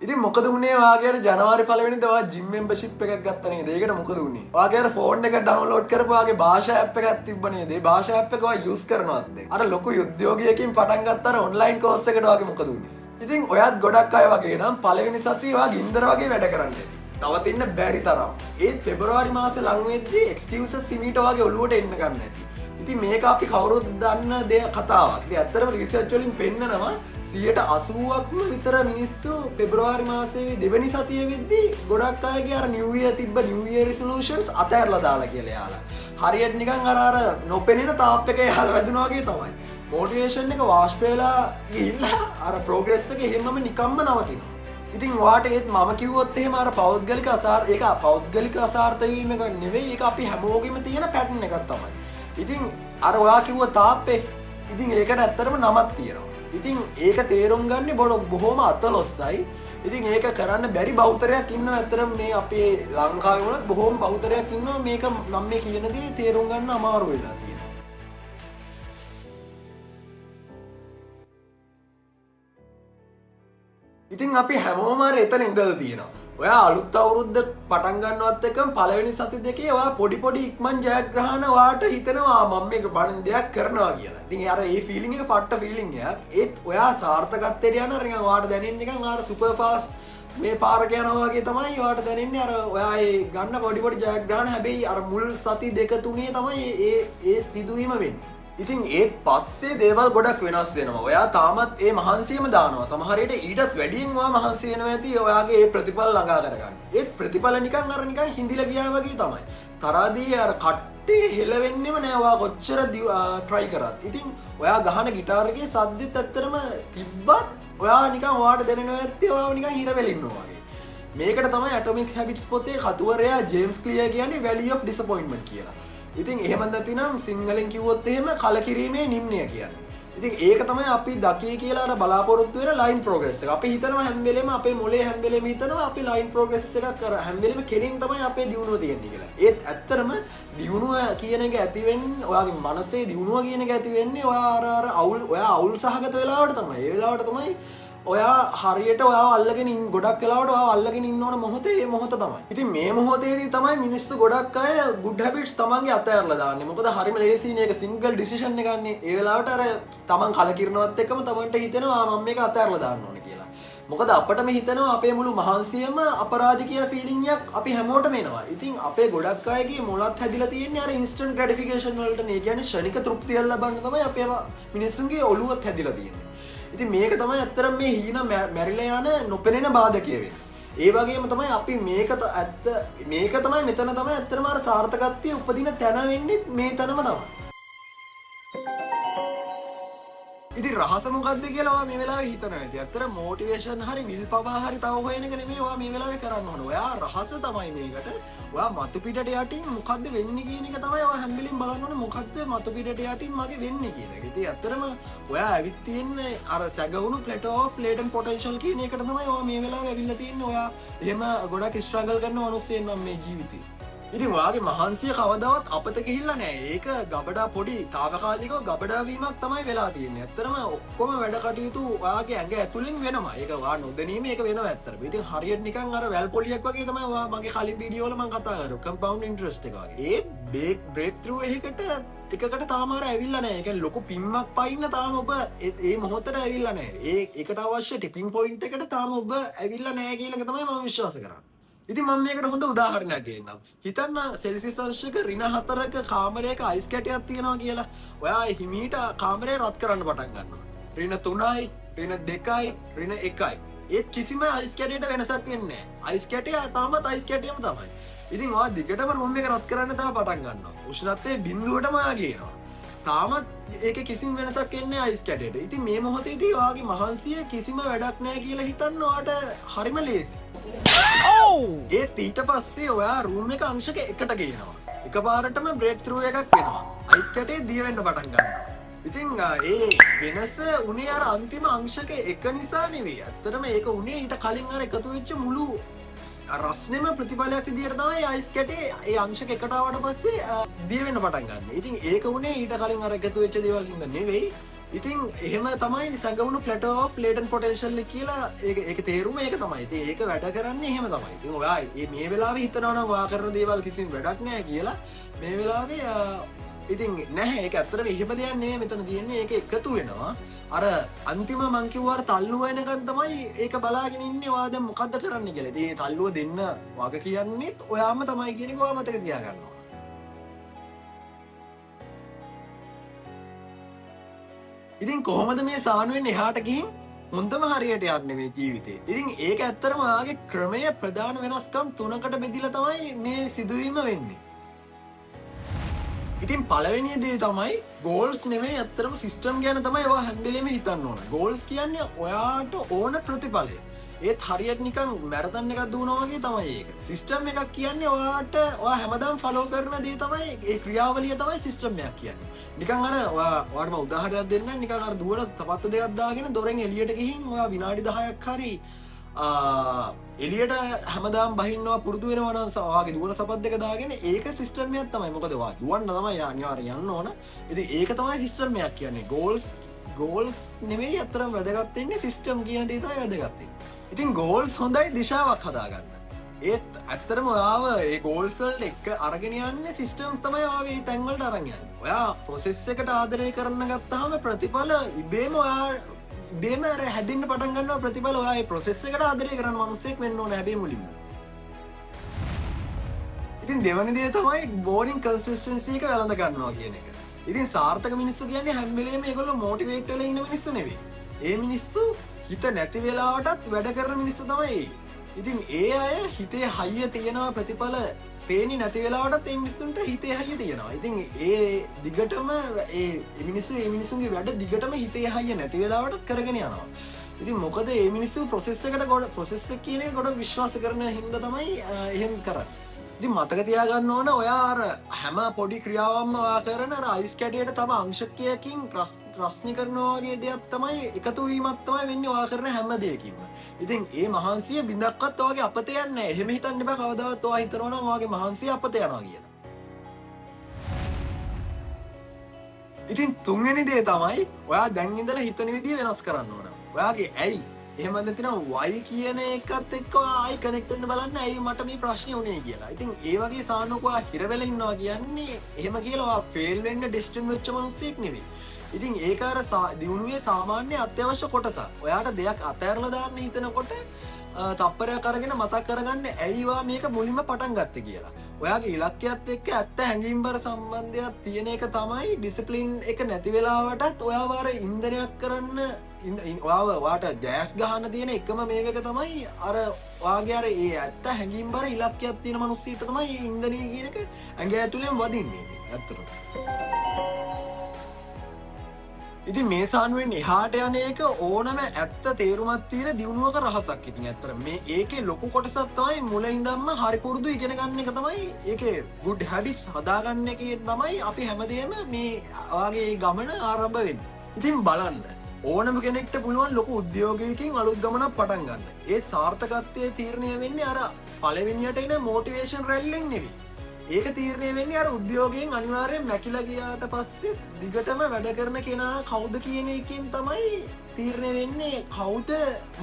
ඉතින් මොකද වුණේ වාගේ අර ජනවාරි 1 වෙනිදා ඔයා ජිම් මෙම්බර්ෂිප් එකක් ගත්තා නේද? ඒකට මොකද වුණේ? වාගේ අර ෆෝන් එක ඩවුන්ලෝඩ් කරපුවාගේ භාෂා ඇප් එකක් තිබ්බ නේද? ඒ භාෂා ඇප් එක ඔයා යූස් කරනවද දැන්? අර ලොකු උද්‍යෝගියකින් පටන් ගත්ත අර ඔන්ලයින් කෝස් එකට වාගේ මොකද වුණේ? ඉතින් ඔයත් ගොඩක් අය වගේ නම් පළවෙනි සතියේ ඔයා ගින්දර වගේ වැඩ කරන්න ඇති. නවතින්න බැරි තරම්. ඒත් පෙබරවාරි මාසේ ලඟ වෙද්දී එක්ස්කියුසස් හිමීට වාගේ ඔලුවට එන්න ගන්න ඇති. ඉතින් මේක අපි කවුරුත් දන්න දෙයක් කතාවක්. ඉතින් ඇත්තටම රිසර්ච් වලින් පෙන්නනවා 80%ක්ම විතර මිනිස්සු පෙබරවාරි මාසේ දෙවෙනි සතිය වෙද්දී ගොඩක් අයගේ අර නිව් ඉයර් තිබ්බ නිව් ඉයර් රිසොලූෂන්ස් අතහැරලා දාලා කියලා යාලා. හරියට නිකන් අර නොපෙනෙන තාප් එක යාලා වැදුනා වගේ තමයි. මොටිවේෂන් එක වාෂ්ප වෙලා ගිහිල්ලා අර ප්‍රෝග්‍රස් එක හැමම නිකම්ම නවතිනවා. ඉතින් වාට ඒත් මම කිව්වොත් එහෙම අර පෞද්ගලික ඒක පෞද්ගලික අසාර්ථ වීම එක නෙවෙයි, ඒක අපි හැමෝගෙම තියෙන පැටර්න් එකක් තමයි. ඉතින් අර ඔයා කිව්ව තාප්පේ ඉතින් ඒකට ඇත්තටම නමක් තියෙනවා. ඉතින් ඒක තේරුම් ගන්න බොහොම අතලොස්සයි. ඉතින් ඒක කරන්න බැරි බෞතරයක් ඉන්නවා. ඇත්තටම මේ අපේ ලංකාවේ වුණත් බොහොම බෞතරයක් ඉන්නවා මේක මම මේ කියන දේ තේරුම් ගන්න අමාරු වෙලා තියෙනවා. ඉතින් අපි හැමෝම අර එතන ඉඳලා තියෙනවා. ඔයා අලුත් අවුරුද්ද පටන් ගන්නවත් එක්කම පළවෙනි සති දෙකේ ඔයා පොඩි ඉක්මන් ජයග්‍රහණ වාට හිතනවා මම මේක බණ දෙයක් කරනවා කියලා. ඉතින් අර ඒ ෆීලිං එක පට්ට ෆීලිං එකක්. ඒත් ඔයා සාර්ථකත්වයට යන නිකන් වාට දැනෙන්නේ නිකන් අර සුපර් ෆාස්ට් මේ පාරක යනවා වගේ තමයි වාට දැනෙන්නේ. අර ඔයා ඒ ගන්න පොඩි ජයග්‍රහණ හැබැයි අර මුල් සති දෙක තුනේ තමයි ඒ සිදුවීම වෙන්නේ. ඉතින් ඒත් පස්සේ දේවල් ගොඩක් වෙනස් වෙනවා. ඔයා තාමත් ඒ මහන්සියම දානවා. සමහර විට ඊටත් වැඩියෙන් ඔයා මහන්සි වෙනවා ඇති ඔයාගේ ඒ ප්‍රතිඵල ළඟා කරගන්න. ඒත් ප්‍රතිඵල නිකන් හිඳිලා ගියා වගේ තමයි. තරදී අර කට්ටේ හෙලවෙන්නෙම නෑ ඔයා කොච්චර try කරත්. ඉතින් ඔයා ගහන ගිටාර් එකේ සද්දෙත් ඇත්තටම තිබ්බත් ඔයා නිකන් ඔයාට දැනෙනවා ඇත්තේ ඔයාව නිකන් හිර වෙලින්නවා වගේ. මේකට තමයි Atomic Habits පොතේ කතුවරයා ජේම්ස් ක්ලියර් කියන්නේ Valley of Disappointment කියලා. ඉතින් එහෙම නැතිනම් සිංහලෙන් කිව්වොත් එහෙම කලකිරීමේ නිම්නය කියන්නේ. ඉතින් ඒක තමයි අපි දකී කියලා අර බලාපොරොත්තු වෙන ලයින් ප්‍රෝග්‍රස් එක. අපි හිතනවා හැම වෙලේම අපේ මොලේ හැම වෙලේම හිතනවා අපි ලයින් ප්‍රෝග්‍රස් එකක් කර හැම වෙලේම කෙලින් තමයි අපේ දියුණුව තියෙන්නේ කියලා. ඒත් ඇත්තටම දියුණුව කියන එක ඇති වෙන්නේ ඔයාගේ මනසේ දියුණුව කියන එක ඇති වෙන්නේ ඔයා අවුල් සහගත වෙලාවට තමයි. ඒ වෙලාවට තමයි ඔයා හරියට ඔයාව අල්ලගෙන ගොඩක් වෙලාවට ඔයාව අල්ලගෙන ඉන්න ඕන මොහොතේ ඒ මොහොත තමයි. ඉතින් මේ මොහොතේදී තමයි මිනිස්සු ගොඩක් අය good habits තමන්ගේ අතහැරලා දාන්නේ. මොකද හරිම ලේසියිනේ ඒක සිංගල් ඩිසිෂන් එකක් ගන්න. ඒ වෙලාවට අර තමන් කලකිරනවත් එක්කම තමන්ට හිතෙනවා මම මේක අතහැරලා දාන්න ඕනේ කියලා. මොකද අපිටම හිතෙනවා අපේ මුළු මහන්සියම අපරාධි කියලා ෆීලිං එකක් අපි හැමෝටම එනවා. ඉතින් අපේ ගොඩක් අයගේ මොලත් හැදිලා තියෙන්නේ අර instant gratification වලට නේ. කියන්නේ ෂණික තෘප්තිය ලබන්න තමයි අපේ මිනිස්සුන්ගේ ඔළුවත් හැදිලා තියෙන්නේ. ඉතින් මේක තමයි ඇත්තටම මේ හීන මැරිලා යන නොපෙනෙන බාධකය වෙන්නේ. ඒ වගේම තමයි අපි මේක තමයි මෙතන තමයි ඇත්තටම අර සාර්ථකත්වයේ උපදින තැන වෙන්නේ මේ තැනම තමයි. ඉතින් රහස මොකද්ද කියලා ඔයා මේ වෙලාවේ හිතනවා ඇති. ඇත්තට මොටිවේෂන් හරි විල් පවර් හරි තව හොයන එක නෙමෙයි ඔයා මේ වෙලාවේ කරන්න ඕන. ඔයා රහස තමයි මේකට. ඔයා මතු පිටට යටින් මොකද්ද වෙන්නේ කියන එක තමයි ඔයා හැම වෙලෙම බලන්න ඕනේ. මොකද්ද මතු පිටට යටින් මගේ වෙන්නේ කියන එක. ඉතින් ඇත්තටම ඔයා ඇවිත් තියෙන්නේ අර සැගවුණු plateau of latent potential කියන එකට තමයි ඔයා මේ වෙලාවේ ඇවිල්ලා තියෙන්නේ. ඔයා එහෙම ගොඩක් struggle කරන මිනිස්සෙක් නම් මේ ජීවිතේ. ඉතින් ඔයාගේ මහන්සිය කවදාවත් අපත ගිහිල්ලා නෑ. ඒක ගබඩා පොඩි తాවකාලිකව ගබඩා වීමක් තමයි වෙලා තියෙන්නේ. ඇත්තටම ඔක්කොම වැඩ කටයුතු ඔයාගේ ඇඟ ඇතුලෙන් වෙනවා. ඒක ඔයා නොදැනීම ඒක වෙනවා ඇත්තටම. ඉතින් හරියට නිකන් අර වැල් පොලියක් වගේ තමයි ඔයා මගේ කලින් වීඩියෝ වල මම කතා කරා. compound interest එක වගේ. ඒ break through එකකට තාම අර ඇවිල්ලා නෑ. ඒ කියන්නේ ලොකු පිම්මක් පයින්න තාම ඔබ ඒ මොහොතට ඇවිල්ලා නෑ. ඒකට අවශ්‍ය ටිපින් පොයින්ට් එකට තාම ඔබ ඇවිල්ලා නෑ කියන එක තමයි මම විශ්වාස කරන්නේ. ඉතින් මම මේකට හොඳ උදාහරණයක් දෙන්නම්. හිතන්න සෙල්සියස් අංශක -4ක කාමරයක අයිස් කැටයක් තියෙනවා කියලා. ඔයා හිමීට කාමරය රත් කරන්න පටන් ගන්නවා. -3යි, -2යි, -1යි. ඒත් කිසිම අයිස් කැටයකට වෙනසක් වෙන්නේ නැහැ. අයිස් කැටය තාමත් අයිස් කැටයම තමයි. ඉතින් ඔයා දිගටම රූම් එක රත් කරන්න තමයි පටන් ගන්නවා. උෂ්ණත්වය බිඳුවටම ඔයා ගේනවා. තාමත් ඒක කිසිම වෙනසක් එන්නේ අයිස් කැටයට. ඉතින් මේ මොහොතේදී ඔයාගේ මහන්සිය කිසිම වැඩක් නැහැ කියලා හිතන්න ඔයාට හරිම ලේසි. ඒත් ඊට පස්සේ ඔයා රූම් එක අංශක එකට ගේනවා. එකපාරටම බ්‍රේක් ත්‍රූ එකක් වෙනවා. අයිස් කැටේ දිය වෙන්න පටන් ගන්නවා. ඉතින් ඒ වෙනස උනේ අර අන්තිම අංශක එක නිසා නෙවෙයි. ඇත්තටම ඒක උනේ ඊට කලින් අර එකතු වෙච්ච මුළු රස්නෙම ප්‍රතිඵලයක් විදියට තමයි අයිස් කැටේ ඒ අංශක එකට ආවට පස්සේ දිය වෙන්න පටන් ගන්න. ඉතින් ඒක උනේ ඊට කලින් අර එකතු වෙච්ච දේවල් හින්දා නෙවෙයි. ඉතින් එහෙම තමයි සැඟවුණු ප්ලැටෝ ඔෆ් ලේටන්ට් පොටෙන්ෂල් කියලා ඒක තේරුම ඒක තමයි. ඉතින් ඒක වැඩ කරන්නේ එහෙම තමයි. ඉතින් ඔයා මේ වෙලාවේ හිතනවා නම් ඔයා කරන දේවල් කිසිම වැඩක් නැහැ කියලා මේ වෙලාවේ ඉතින් නැහැ ඒක ඇත්තටම එහෙම දෙයක් නෙමෙයි මෙතන තියෙන්නේ ඒක එකතු වෙනවා. අර අන්තිම මං කිව්වා තල්ලුව වෙනකන් තමයි ඒක බලාගෙන ඉන්නේ ඔයා දැන් මොකද්ද කරන්න කියලා. ඉතින් මේ තල්ලුව දෙන්න වග කියන්නේත් ඔයාම තමයි කියන එක ඔයා මතක තියාගන්න. ඉතින් කොහොමද මේ සානුවෙන් එහාට ගිහින් හොඳම හරියට යන්නේ මේ ජීවිතේ. ඉතින් ඒක ඇත්තටම ආගේ ක්‍රමය ප්‍රධාන වෙනස්කම් තුනකට බෙදිලා තමයි මේ සිදුවීම වෙන්නේ. ඉතින් පළවෙනි දේ තමයි ගෝල්ස් නෙමෙයි ඇත්තටම සිස්ටම් ගැන තමයි ඔයා හැම වෙලෙම හිතන්න ඕන. ගෝල්ස් කියන්නේ ඔයාට ඕන ප්‍රතිඵලය. ඒත් හරියට නිකන් මැරතන් එකක් දුවනවා වගේ තමයි ඒක. සිස්ටම් එකක් කියන්නේ ඔයාට ඔයා හැමදාම ෆලෝ කරන දේ තමයි ඒ ක්‍රියාවලිය තමයි සිස්ටම් එකක් කියන්නේ. නිකන් අර ඔයාට මම උදාහරණයක් දෙන්නම්. නිකන් අර දුවන සපත්තු දෙකක් දාගෙන දොරෙන් එළියට ගිහින් ඔයා විනාඩි 10ක් හරි එළියට හැමදාම බහින්නවා පුරුදු වෙනවා නම් ඔයාගේ දුවන සපත් දෙක දාගෙන ඒක සිස්ටම් එකක් තමයි. මොකද ඔයා දුවන්න තමයි අනිවාර්යයෙන් යන්න ඕන. ඉතින් ඒක තමයි සිස්ටම් එකක් කියන්නේ. ගෝල්ස් නෙමෙයි අතරම වැදගත් වෙන්නේ සිස්ටම් කියන දේ තමයි වැදගත් වෙන්නේ. ඉතින් ගෝල්ස් හොඳයි දිශාවක් හදාගන්න. ඒත් ඇත්තටම ඔයාව ඒ ගෝල්ස් වලට එක අරගෙන යන්නේ සිස්ටම්ස් තමයි ඔයාව මේ තැන් වලට අරන් යන්නේ. ඔයා ප්‍රොසෙස් එකට ආදරය කරන්න ගත්තාම ප්‍රතිඵල ඉබේම ඔයා ඉබේම අර හැදෙන්න පටන් ගන්නවා ප්‍රතිඵල ඔයා ඒ ප්‍රොසෙස් එකට ආදරය කරන මිනිස්සෙක් වෙන්න ඕන හැබැයි මුලින්ම. ඉතින් දෙවැනි දේ තමයි බෝරින් කන්සිස්ටන්සි එක වැළඳ ගන්නවා කියන එක. ඉතින් සාර්ථක මිනිස්සු කියන්නේ හැම වෙලේම ඒගොල්ලෝ මොටිවේට් වෙලා ඉන්න මිනිස්සු නෙවෙයි. ඒ මිනිස්සු හිත නැති වෙලාවටත් වැඩ කරන මිනිස්සු තමයි. ඉතින් ඒ අය හිතේ හයිය තියෙනවා ප්‍රතිඵල පේන්නේ නැති වෙලාවටත් ඒ මිනිස්සුන්ට හිතේ හයිය තියෙනවා. ඉතින් ඒ දිගටම ඒ මිනිස්සුන්ගේ වැඩ දිගටම හිතේ හයිය නැති වෙලාවටත් කරගෙන යනවා. ඉතින් මොකද මේ මිනිස්සු ප්‍රොසෙස් එක කියන එක ගොඩක් විශ්වාස කරන හින්දා තමයි එහෙම කරන්නේ. ඉතින් මතක තියාගන්න ඕන ඔයා අර හැම පොඩි ක්‍රියාවක්ම ඔයා කරන අර අයිස් කැඩයට තම අංශකයකින් රස්නි කරනවා වගේ දෙයක් තමයි එකතු වීමක් තමයි වෙන්නේ ඔයා කරන හැම දෙයකින්ම. ඉතින් ඒ මහන්සිය බින්දක්වත් ඔයාගේ අපතේ යන්නේ නැහැ. එහෙම හිතන්න එපා කවදාවත් ඔයා හිතනවා නම් ඔයාගේ මහන්සිය අපතේ යනවා කියලා. ඉතින් තුන්වෙනි දේ තමයි ඔයා දැන් ඉඳලා හිතන විදිය වෙනස් කරන්න ඕන. ඔයාගේ ඇයි එහෙම නැතිනම් why කියන එකත් එක්ක ආයි කනෙක්ට් වෙන්න බලන්න ඇයි මට මේ ප්‍රශ්නේ උනේ කියලා. ඉතින් ඒ වගේ සානුක ඔයා හිර වෙලා ඉන්නවා කියන්නේ එහෙම කියලා ඔයා ෆේල් වෙන්න ඩෙස්ටින් වෙච්ච මිනිස්සෙක් නෙවෙයි. ඉතින් ඒක අර දියුණුවේ සාමාන්‍ය අත්‍යවශ්‍ය කොටසක්. ඔයාට දෙයක් අතහැරලා දාන්න හිතනකොට තප්පරයක් අරගෙන මතක් කරගන්න ඇයිවා මේක මුලින්ම පටන් ගත්තේ කියලා. ඔයාගේ ඉලක්කයත් එක්ක ඇත්ත හැඟීම්බර සම්බන්ධයක් තියෙන එක තමයි ඩිසිප්ලින් එක නැති වෙලාවටත් ඔයාව අර ඉන්ධනයක් කරන්න ඔයාට ගෑස් ගහන්න තියෙන එකම මේක තමයි අර ඔයාගේ අර ඒ ඇත්ත හැඟීම්බර ඉලක්කයක් තියෙන මිනිස්සුන්ට තමයි ඉන්ධනය කියන එක ඇඟ ඇතුලෙන් වදින්නේ. ඇත්තටම ඉතින් මේ සානුවෙන් එහාට යන එක ඕනම ඇත්ත තේරුමක් තියෙන දියුණුවක රහසක්. ඉතින් ඇත්තට මේ ඒකේ ලොකු කොටසක් තමයි මුල ඉඳන්ම හරි පුරුදු ඉගෙන ගන්න එක තමයි ඒකේ good habits හදාගන්න එකේ තමයි අපි හැමදේම මේ වාගේ ගමන ආරම්භ වෙන්නේ. ඉතින් බලන්න ඕනම කෙනෙක්ට පුළුවන් ලොකු උද්‍යෝගයකින් අලුත් ගමනක් පටන් ගන්න. ඒ සාර්ථකත්වයේ තීරණය වෙන්නේ අර පළවෙනියට එන මොටිවේෂන් රැල්ලෙන් නෙවෙයි. ඒක තීරණය වෙන්නේ අර උද්‍යෝගයෙන් අනිවාර්යෙන් මැකිලා ගියාට පස්සේ දිගටම වැඩ කරන කෙනා කවුද කියන එකෙන් තමයි තීරණය වෙන්නේ කවුද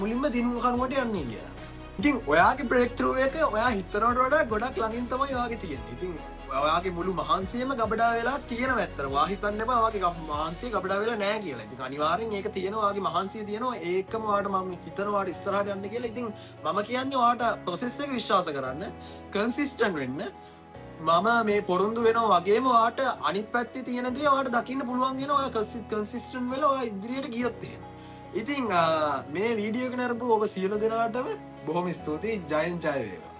මුලින්ම දිනුම කනුවට යන්නේ කියලා. ඉතින් ඔයාගේ බ්‍රේක් ත්‍රූ එක ඔයා හිතනවට වඩා ගොඩක් ළඟින් තමයි ඔයාගේ තියෙන්නේ. ඉතින් ඔයාගේ මුළු මහන්සියම ගබඩා වෙලා තියෙනවා ඇත්තට. ඔයා හිතන්න එපා ඔයාගේ මහන්සිය ගබඩා වෙලා නැහැ කියලා. ඉතින් අනිවාර්යෙන් ඒක තියෙනවා ඔයාගේ මහන්සිය තියෙනවා. ඒකම ඔයාට මම හිතනවා ඔයාට ඉස්සරහට යන්න කියලා. ඉතින් මම කියන්නේ ඔයාට ප්‍රොසෙස් එක විශ්වාස කරන්න, කන්සිස්ටන්ට් වෙන්න. මම මේ පොරුන්දු වෙනවා වගේම ඔයාට අනිත් පැත්තේ තියෙන දේ ඔයාට දකින්න පුළුවන් වෙනවා. ඔයා කන්සිස්ටන්ට් වෙලා ඔයා ඉදිරියට ගියොත් එහෙම. ඉතින් මේ වීඩියෝ එක නරඹු ඔබ සියලු දෙනාටම බොහොම ස්තුතියි. ජයෙන් ජය වේවා.